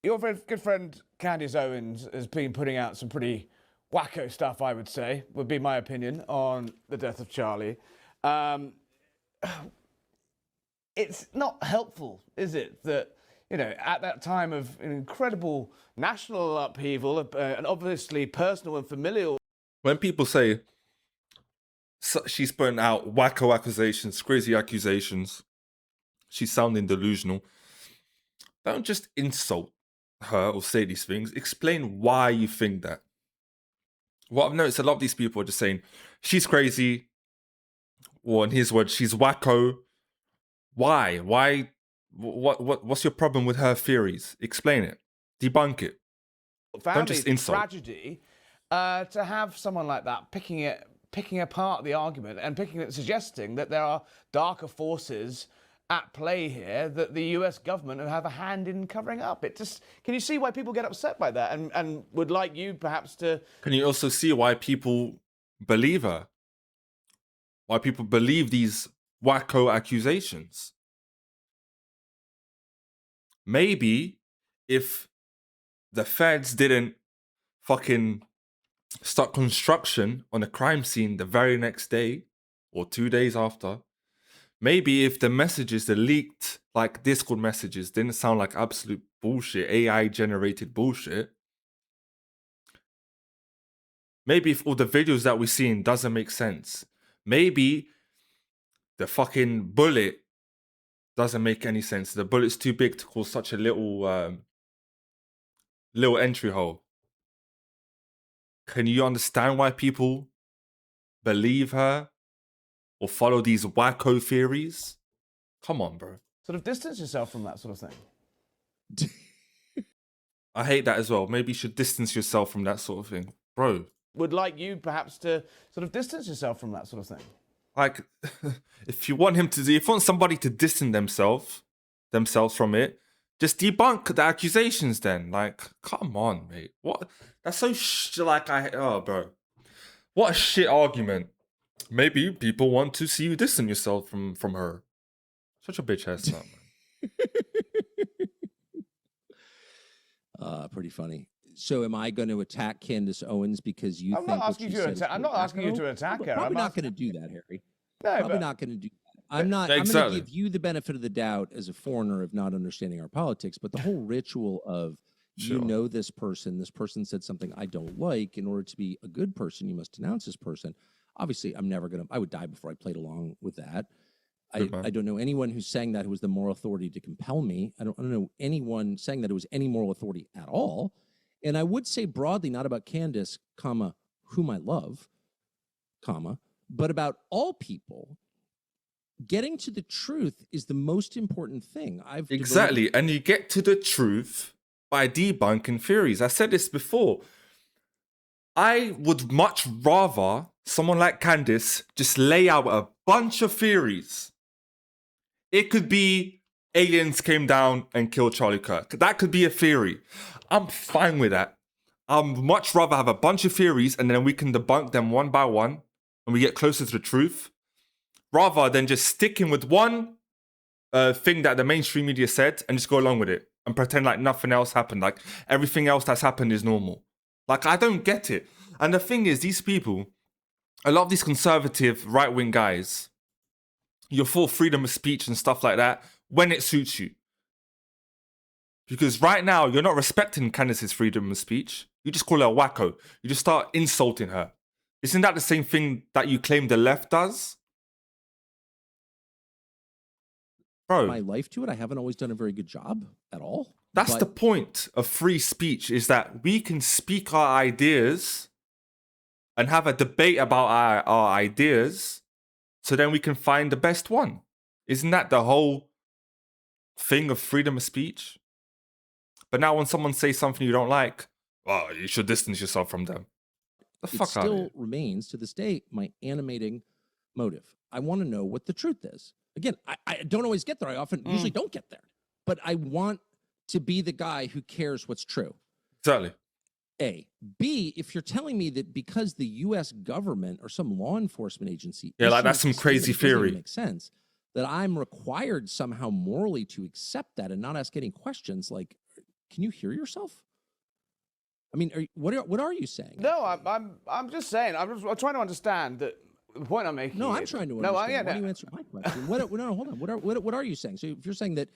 Your very good friend Candace Owens has been putting out some pretty wacko stuff, I would say, would be my opinion, on the death of Charlie. Um, it's not helpful, is it, that, you know, at that time of an incredible national upheaval and obviously personal and familial. When people say she's putting out wacko accusations, crazy accusations, she's sounding delusional, don't just insult her or say these things. Explain why you think that. What I've noticed, a lot of these people are just saying, she's crazy, or in his words, she's wacko. Why? What's your problem with her theories? Explain it. Debunk it. Don't just insult. Tragedy to have someone like that picking apart the argument and suggesting that there are darker forces at play here that the US government have a hand in covering up. Can you see why people get upset by that and would like you perhaps to... Can you also see why people believe her? Why people believe these wacko accusations? Maybe if the feds didn't fucking start construction on a crime scene the very next day or 2 days after, maybe if the messages, the leaked like Discord messages, didn't sound like absolute bullshit, AI generated bullshit, maybe if all the videos that we're seeing doesn't make sense, maybe the fucking bullet doesn't make any sense, the bullet's too big to cause such a little entry hole. Can you understand why people believe her or follow these wacko theories? Come on, bro. sort of distance yourself from that sort of thing? I hate that as well. Maybe you should distance yourself from that sort of thing. Bro. Would like you perhaps to sort of distance yourself from that sort of thing? Like, if you want somebody to distance themselves from it, just debunk the accusations then. Like, come on, mate. What? That's so bro. What a shit argument. Maybe people want to see you distance yourself from her. Such a bitch ass son. Pretty funny. So am I going to attack Candace Owens because you think... I'm not asking you to attack her. Probably not going to do that, Harry. No, probably not going to do that. I'm going to give you the benefit of the doubt as a foreigner of not understanding our politics, but the whole ritual of, you know, this person said something I don't like. In order to be a good person, you must denounce this person. Obviously, I would die before I played along with that. I don't know anyone who's saying that who was the moral authority to compel me. I don't know anyone saying that it was any moral authority at all. And I would say broadly, not about Candace, comma, whom I love, comma, but about all people. Getting to the truth is the most important thing. Exactly. And you get to the truth by debunking theories. I said this before. I would much rather someone like Candace just lay out a bunch of theories. It could be aliens came down and killed Charlie Kirk. That could be a theory. I'm fine with that. I'd much rather have a bunch of theories and then we can debunk them one by one and we get closer to the truth, rather than just sticking with one thing that the mainstream media said and just go along with it and pretend like nothing else happened, like everything else that's happened is normal. Like, I don't get it. And the thing is, these people, a lot of these conservative right-wing guys, you're for freedom of speech and stuff like that when it suits you. Because right now, you're not respecting Candace's freedom of speech. You just call her a wacko. You just start insulting her. Isn't that the same thing that you claim the left does? Bro. My life to it. I haven't always done a very good job at all. That's the point of free speech, is that we can speak our ideas and have a debate about our ideas, so then we can find the best one. Isn't that the whole thing of freedom of speech? But now when someone says something you don't like, well, you should distance yourself from them. The fuck out of here. It still remains to this day my animating motive. I want to know what the truth is. Again, I don't always get there. I usually don't get there. But I want to be the guy who cares what's true. Exactly. A. B, if you're telling me that because the U.S. government or some law enforcement agency... Yeah, like that's some crazy theory. Makes sense. That I'm required somehow morally to accept that and not ask any questions like, Can you hear yourself? I mean, what are you saying? No, I'm just saying. I'm trying to understand that the point I'm making. No, I'm trying to understand. Why don't you answer my question? No, hold on. What are you saying? So if you're saying that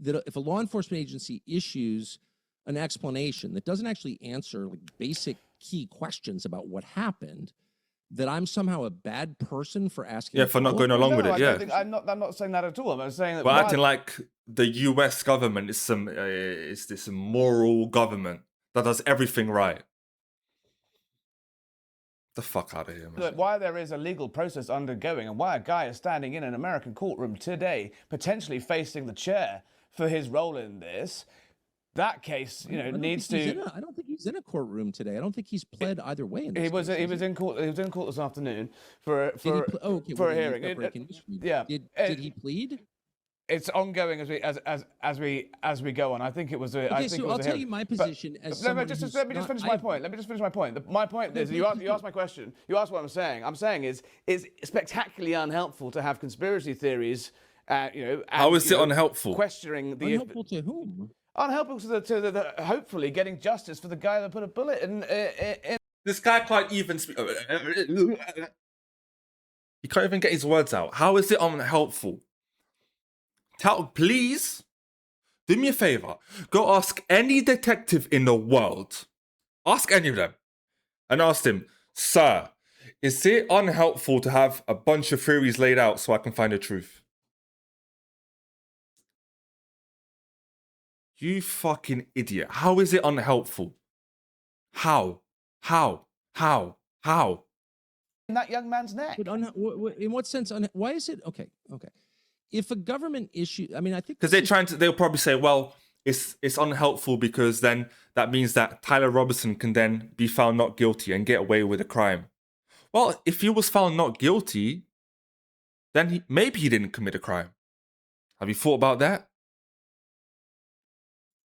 if a law enforcement agency issues an explanation that doesn't actually answer like basic key questions about what happened, that I'm somehow a bad person for asking. Yeah, for not going along with it. Yeah, I'm not saying that at all. I'm saying that. But acting like the U.S. government is this moral government that does everything right. The fuck out of here, man. Look, why there is a legal process undergoing and why a guy is standing in an American courtroom today, potentially facing the chair for his role in this. That case, needs to. I don't think he's in a courtroom today. I don't think he's pled either way. He was in court. He was in court this afternoon for a hearing. Yeah. Did he plead? It's ongoing as we go on. I think it was. I'll tell you my position as someone let me just finish my point. Let me just finish my point. My point is, you asked my question. You asked what I'm saying. I'm saying is spectacularly unhelpful to have conspiracy theories. How is it unhelpful? Questioning the unhelpful to whom? Unhelpful to the hopefully getting justice for the guy that put a bullet in. This guy can't even speak. He can't even get his words out. How is it unhelpful? Please, do me a favor. Go ask any detective in the world. Ask any of them. And ask him, sir, is it unhelpful to have a bunch of theories laid out so I can find the truth? You fucking idiot. How is it unhelpful? How? In that young man's neck. But in what sense? Why is it? Okay. If a government issue, I mean, I think... Because they'll probably say, well, it's unhelpful because then that means that Tyler Robinson can then be found not guilty and get away with a crime. Well, if he was found not guilty, then maybe he didn't commit a crime. Have you thought about that?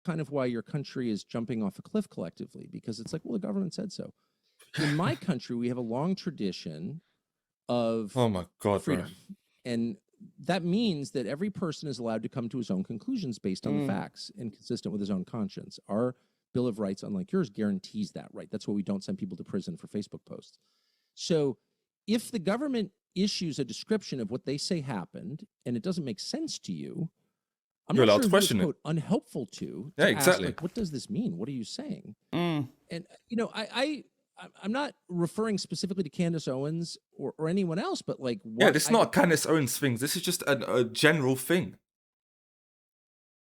Kind of why your country is jumping off a cliff collectively, because it's like, well, the government said so. In my country, we have a long tradition of freedom. And that means that every person is allowed to come to his own conclusions based on the facts and consistent with his own conscience. Our Bill of Rights, unlike yours, guarantees that right. That's why we don't send people to prison for Facebook posts. So if the government issues a description of what they say happened and it doesn't make sense to you, I'm You're not allowed sure to question it. Unhelpful to exactly. Ask, like, what does this mean? What are you saying? And I'm not referring specifically to Candace Owens or anyone else, but like, this is not Candace Owens thing. This is just a general thing.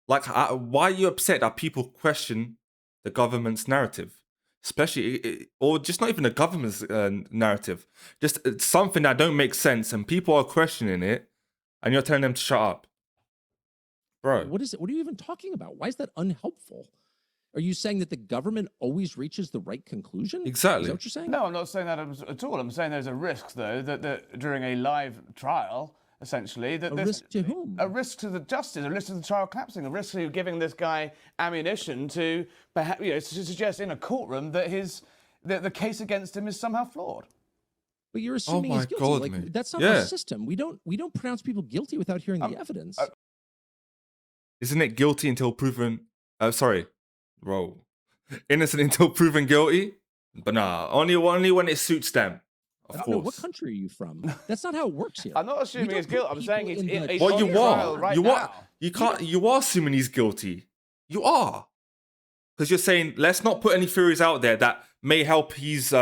Like, why are you upset that people question the government's narrative, especially, or just not even the government's narrative, just something that don't make sense, and people are questioning it, and you're telling them to shut up, bro? What is it? What are you even talking about? Why is that unhelpful? Are you saying that the government always reaches the right conclusion? Exactly. Is that what you're saying? No, I'm not saying that at all. I'm saying there's a risk, though, that during a live trial, essentially, that a risk to whom? A risk to the justice, a risk to the trial collapsing, a risk to giving this guy ammunition to perhaps, to suggest in a courtroom that the case against him is somehow flawed. But you're assuming he's guilty. That's not our system. We don't pronounce people guilty without hearing the evidence. Isn't it guilty until proven? Bro, innocent until proven guilty? But nah, only when it suits them. Of course. What country are you from? That's not how it works here. I'm not assuming he's guilty. I'm saying he's well, on trial right now. You are assuming he's guilty. You are, because you're saying let's not put any theories out there that may help his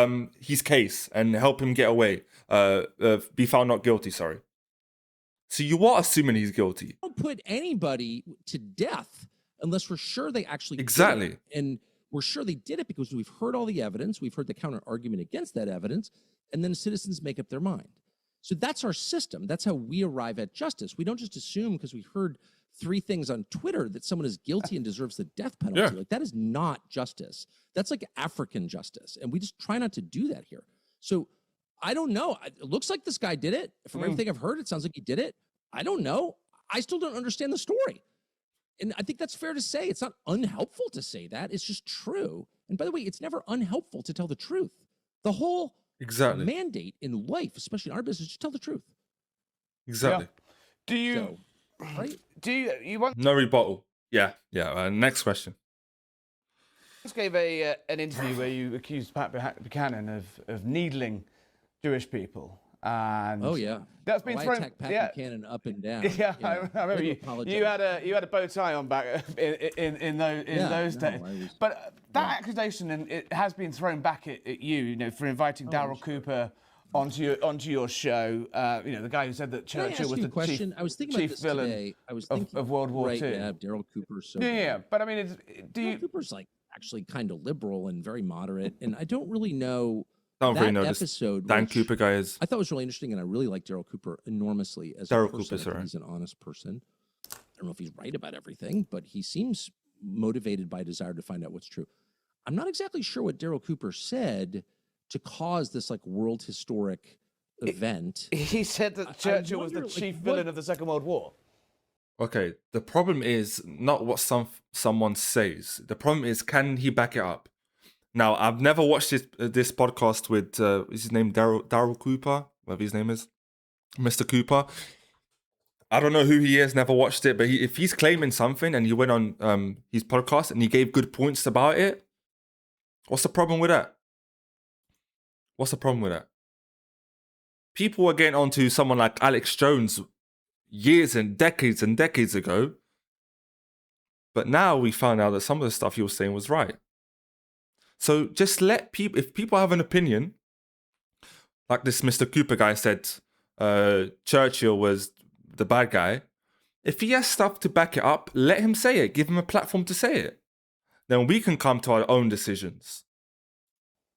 case and help him get away. Be found not guilty. Sorry. So you are assuming he's guilty. Don't put anybody to death unless we're sure they actually did it. And we're sure they did it because we've heard all the evidence, we've heard the counter argument against that evidence, and then citizens make up their mind. So that's our system. That's how we arrive at justice. We don't just assume because we heard 3 things on Twitter that someone is guilty and deserves the death penalty. Yeah. Like, that is not justice. That's like African justice. And we just try not to do that here. So I don't know. It looks like this guy did it. From everything I've heard, it sounds like he did it. I don't know. I still don't understand the story. And I think that's fair to say. It's not unhelpful to say that. It's just true. And by the way, it's never unhelpful to tell the truth. The whole mandate in life, especially in our business, just tell the truth. Exactly. Yeah. Do you want... No rebuttal. Yeah. Next question. just gave an interview where you accused Pat Buchanan of needling Jewish people. And that's been thrown. Pat Buchanan up and down. Yeah, I remember you had a bow tie on back in those days. But that accusation, and it has been thrown back at you, for inviting Daryl Cooper onto your show. The guy who said that Churchill was the chief villain of World War II. Yeah, Daryl Cooper. But I mean, Daryl Cooper's like actually kind of liberal and very moderate, and I don't really know. I don't really know episode, this Dan Cooper guy is. I thought it was really interesting, and I really like Daryl Cooper enormously as Daryl a person. Cooper, He's an honest person. I don't know if he's right about everything, but he seems motivated by a desire to find out what's true. I'm not exactly sure what Daryl Cooper said to cause this like world historic event. He said that Churchill was the chief villain of the Second World War. Okay, the problem is not what someone says. The problem is, can he back it up? Now, I've never watched this podcast with, is his name Daryl Cooper? Whatever his name is. Mr. Cooper. I don't know who he is, never watched it, but if he's claiming something and he went on his podcast and he gave good points about it, what's the problem with that? What's the problem with that? People were getting onto someone like Alex Jones years and decades ago, but now we found out that some of the stuff he was saying was right. So just let people, if people have an opinion, like this Mr. Cooper guy said, Churchill was the bad guy. If he has stuff to back it up, let him say it. Give him a platform to say it. Then we can come to our own decisions.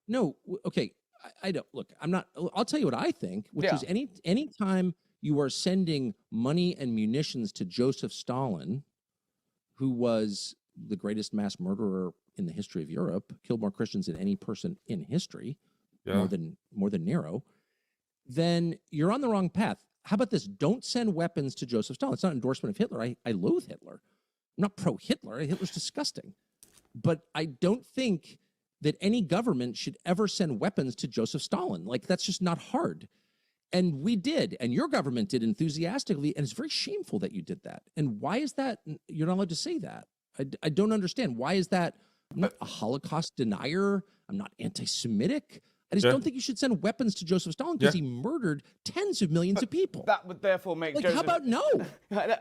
No, okay. I don't look. I'm not. I'll tell you what I think, which is any time you are sending money and munitions to Joseph Stalin, who was the greatest mass murderer in the history of Europe, killed more Christians than any person in history, more than Nero, then you're on the wrong path. How about this? Don't send weapons to Joseph Stalin. It's not an endorsement of Hitler. I loathe Hitler. I'm not pro-Hitler. Hitler's disgusting. But I don't think that any government should ever send weapons to Joseph Stalin. Like, that's just not hard. And we did, and your government did enthusiastically, and it's very shameful that you did that. And why is that? You're not allowed to say that. I don't understand. Why is that? I'm not a Holocaust denier. I'm not anti-Semitic. I just don't think you should send weapons to Joseph Stalin because he murdered tens of millions of people. That would therefore make Joseph... How about no?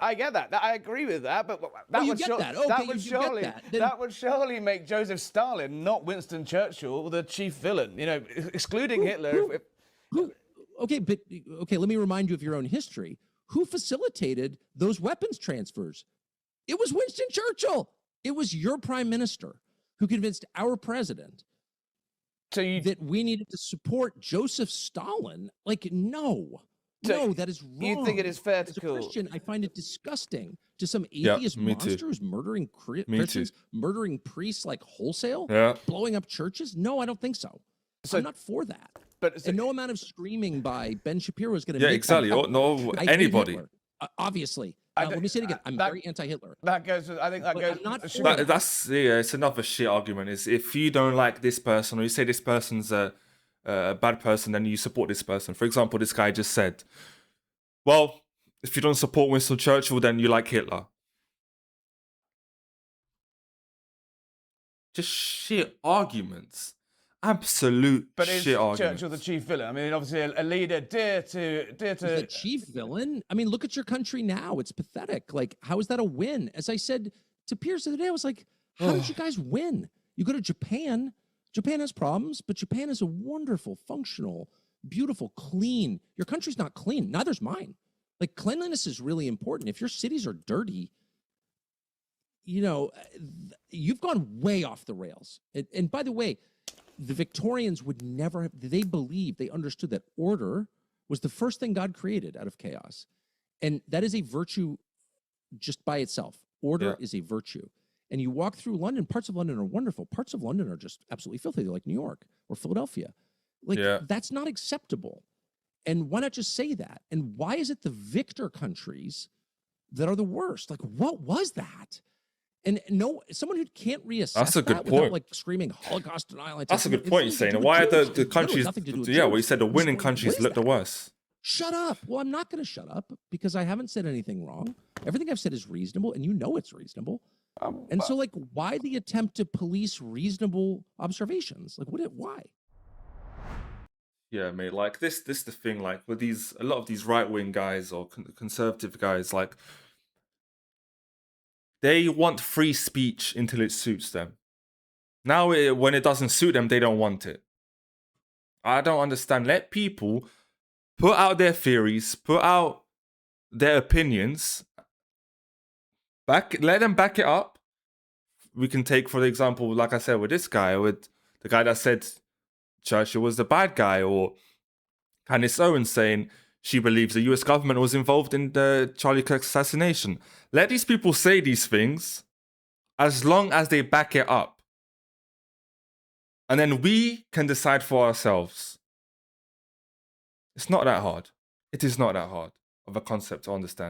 I get that. I agree with that, but that would surely make Joseph Stalin, not Winston Churchill, the chief villain. Excluding Hitler. Okay, let me remind you of your own history. Who facilitated those weapons transfers? It was Winston Churchill. It was your prime minister who convinced our president that we needed to support Joseph Stalin. Like, no, that is wrong. You think it is fair to call? As a Christian, I find it disgusting to some atheist monster who's murdering Christians, murdering priests like wholesale, blowing up churches. No, I don't think so. I'm not for that. And no amount of screaming by Ben Shapiro is going to make exactly. No, anybody. Obviously. Let me say it again. I'm very anti-Hitler. That goes. I think that goes. I'm not sure. That's it's another shit argument. Is if you don't like this person or you say this person's a bad person, then you support this person. For example, this guy just said, "Well, if you don't support Winston Churchill, then you like Hitler." Just shit arguments. Absolute shit arguments. But is Churchill the chief villain? I mean, obviously a leader dear to... The chief villain? I mean, look at your country now. It's pathetic. Like, how is that a win? As I said to Pierce the other day, I was like, how did you guys win? You go to Japan. Japan has problems, but Japan is a wonderful, functional, beautiful, clean. Your country's not clean. Neither's mine. Like, cleanliness is really important. If your cities are dirty, you've gone way off the rails. And by the way, the Victorians would never have, they understood that order was the first thing God created out of chaos. And that is a virtue just by itself. Order is a virtue. And you walk through London, parts of London are wonderful. Parts of London are just absolutely filthy. They're like New York or Philadelphia. That's not acceptable. And why not just say that? And why is it the victor countries that are the worst? Like, what was that? And someone who can't reassess that's a good point. Without like screaming Holocaust denial. That's a good point you're saying. Why are the countries? Well, you said the winning countries look the worst. Shut up. Well, I'm not going to shut up because I haven't said anything wrong. Everything I've said is reasonable, and you know it's reasonable. And so, like, why the attempt to police reasonable observations? Like, why? Yeah, mate. Like this the thing. Like with a lot of these right-wing guys or conservative guys, like they want free speech until it suits them. Now, when it doesn't suit them, they don't want it. I don't understand. Let people put out their theories, put out their opinions. Let them back it up. We can take, for example, like I said, with this guy, with the guy that said Churchill was the bad guy, or Candace Owens saying she believes the US government was involved in the Charlie Kirk assassination. Let these people say these things as long as they back it up. And then we can decide for ourselves. It's not that hard. It is not that hard of a concept to understand.